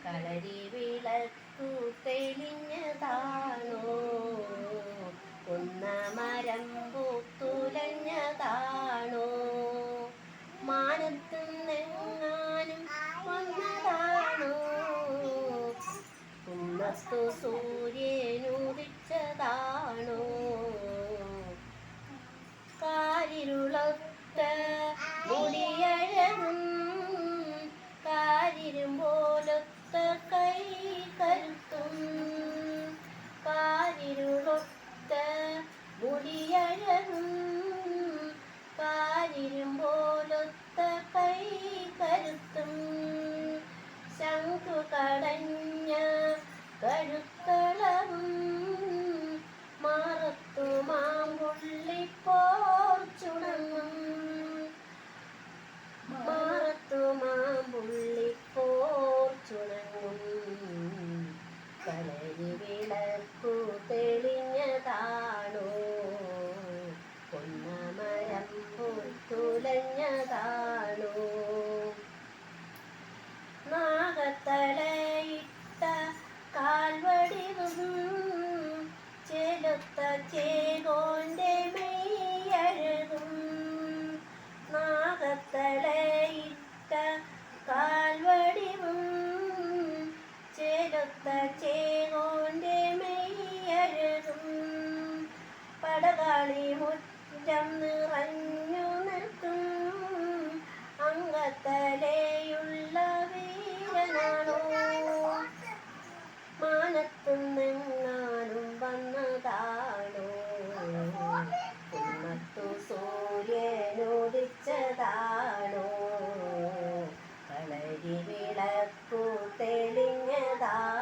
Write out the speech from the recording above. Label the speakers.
Speaker 1: കളരി വിളക്കു തെളിഞ്ഞതാണോ, കുന്നമരം പൂത്തുലഞ്ഞതാണോ, മാനത്തുന്നെങ്ങാനും വന്നതാണോ, കുന്നത്തു സൂര്യനുദിച്ചതാണോ, കാരിരുളൊത്ത മുടിയഴകും കാരിരുമ്പോലൊത്ത കൈ കരുത്തും, കാരിരുളൊത്ത മുടിയഴകും കാരിരുമ്പോലൊത്ത കൈ കരുത്തും, ശംഖു കടഞ്ഞ കഴുത്തളവും മാറത്തു മാമ്പുള്ളിപ്പോൾ ചുണങ്ങും, മാറത്തു മാമ്പുള്ളിപ്പോൾ ചുണങ്ങും, കളരി വിളക്കു തെളിഞ്ഞതാണോ, പൊന്നമരം പൂത്തുലഞ്ഞതാണോ, നാഗത്തലയിട്ട കാൽവടിവും ചെലുത്ത ചേകോന്റെ മെയ്യഴകും, നാഗത്തലയിട്ട കാൽവടിവും ചെലുത്ത ചേകോന്റെ മെയ്യഴകും, പടകാളി മുറ്റം നിറഞ്ഞു നിൽക്കും അംഗത്തലയുള്ള വീരനാണോ, മാനത്തുന്നെങ്ങാനും വന്നതാണോ, കുന്നത്തു സൂര്യനുദിച്ചതാണോ, കളരി വിളക്കു തെളിഞ്ഞതാണോ.